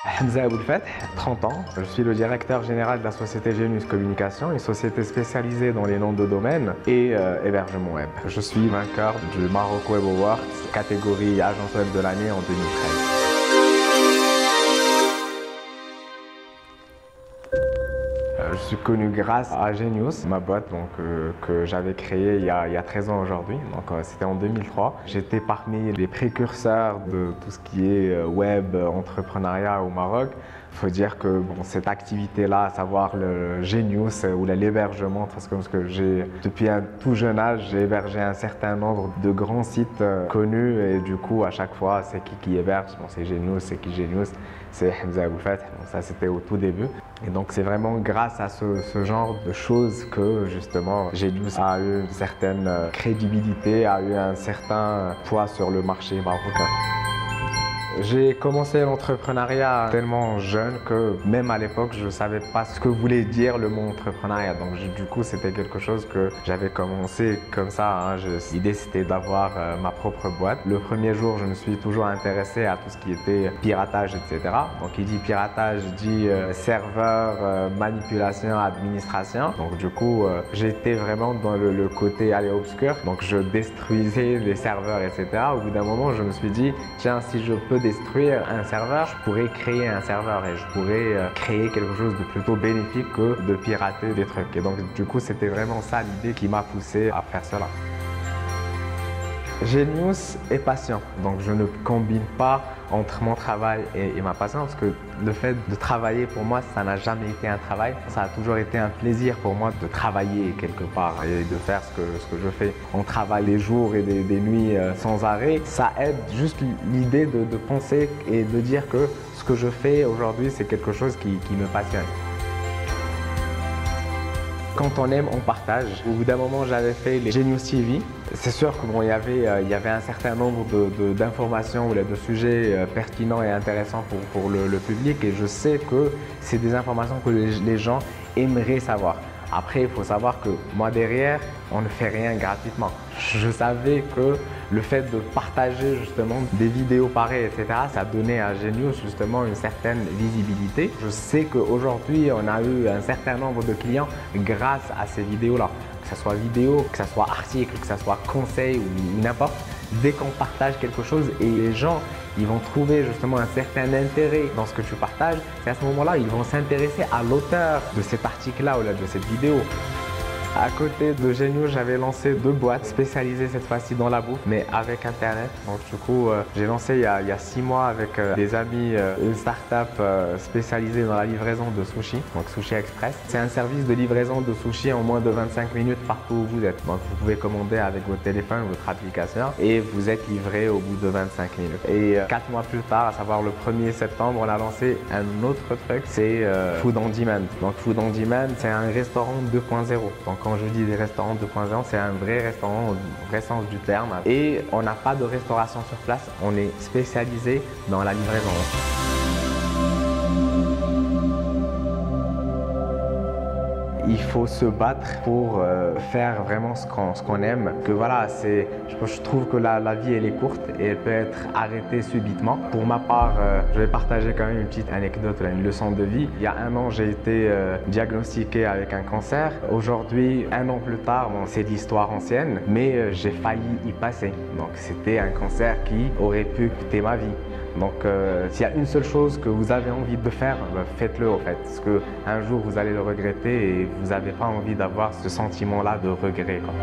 Hamza Aboulfath, 30 ans. Je suis le directeur général de la société Genius Communication, une société spécialisée dans les noms de domaine et hébergement web. Je suis vainqueur du Maroc Web Awards, catégorie agence web de l'année en 2013. Je suis connu grâce à Genius, ma boîte que j'avais créée il y a 13 ans aujourd'hui. C'était en 2003. J'étais parmi les précurseurs de tout ce qui est web, entrepreneuriat au Maroc. Il faut dire que cette activité-là, à savoir le Genius ou l'hébergement, parce que depuis un tout jeune âge, j'ai hébergé un certain nombre de grands sites connus et du coup, à chaque fois, c'est qui héberge. C'est Genius, c'est qui Genius? C'est Hamza Aboulfath. Ça, c'était au tout début. Et donc, c'est vraiment grâce à ce genre de choses que, justement, Genius a eu une certaine crédibilité, a eu un certain poids sur le marché marocain. J'ai commencé l'entrepreneuriat tellement jeune que même à l'époque, je ne savais pas ce que voulait dire le mot entrepreneuriat. Donc du coup, c'était quelque chose que j'avais commencé comme ça. L'idée, c'était d'avoir ma propre boîte. Le premier jour, je me suis toujours intéressé à tout ce qui était piratage, etc. Donc il dit piratage, dit serveur, manipulation, administration. Donc du coup, j'étais vraiment dans le côté aller obscur. Donc je détruisais les serveurs, etc. Au bout d'un moment, je me suis dit, tiens, si je peux détruire un serveur, je pourrais créer un serveur et je pourrais créer quelque chose de plutôt bénéfique que de pirater des trucs. Et donc du coup, c'était vraiment ça l'idée qui m'a poussé à faire cela. Genius est patient, donc je ne combine pas entre mon travail et ma passion parce que le fait de travailler pour moi, ça n'a jamais été un travail. Ça a toujours été un plaisir pour moi de travailler quelque part et de faire ce que je fais. On travaille des jours et des nuits sans arrêt. Ça aide juste l'idée de penser et de dire que ce que je fais aujourd'hui, c'est quelque chose qui me passionne. Quand on aime, on partage. Au bout d'un moment, j'avais fait les Genius TV. C'est sûr qu'il y avait un certain nombre d'informations ou de sujets pertinents et intéressants pour le public et je sais que c'est des informations que les gens aimeraient savoir. Après, il faut savoir que moi derrière, on ne fait rien gratuitement. Je savais que le fait de partager justement des vidéos pareilles, etc., ça donnait à Genius justement une certaine visibilité. Je sais qu'aujourd'hui, on a eu un certain nombre de clients grâce à ces vidéos-là. Que ce soit vidéo, que ce soit article, que ce soit conseil ou n'importe. Dès qu'on partage quelque chose et les gens ils vont trouver justement un certain intérêt dans ce que tu partages, c'est à ce moment-là ils vont s'intéresser à l'auteur de cet article-là ou de cette vidéo. À côté de Genius, j'avais lancé 2 boîtes spécialisées cette fois-ci dans la bouffe, mais avec Internet. Donc du coup, j'ai lancé il y a 6 mois avec des amis une start-up spécialisée dans la livraison de sushi, donc Sushi Express. C'est un service de livraison de sushi en moins de 25 minutes partout où vous êtes. Donc vous pouvez commander avec votre téléphone, votre application et vous êtes livré au bout de 25 minutes. Et 4 mois plus tard, à savoir le 1er septembre, on a lancé un autre truc, c'est Food on Demand. Donc Food on Demand, c'est un restaurant 2.0. Donc quand je dis des restaurants 2.0, c'est un vrai restaurant au vrai sens du terme. Et on n'a pas de restauration sur place, on est spécialisé dans la livraison. Il faut se battre pour faire vraiment ce qu'on aime. Que voilà, je trouve que la vie elle est courte et elle peut être arrêtée subitement. Pour ma part, je vais partager quand même une petite anecdote, une leçon de vie. Il y a 1 an, j'ai été diagnostiqué avec un cancer. Aujourd'hui, 1 an plus tard, c'est l'histoire ancienne, mais j'ai failli y passer. Donc c'était un cancer qui aurait pu coûter ma vie. Donc s'il y a une seule chose que vous avez envie de faire, faites-le en fait. Parce qu'un jour vous allez le regretter et vous n'avez pas envie d'avoir ce sentiment-là de regret, quoi.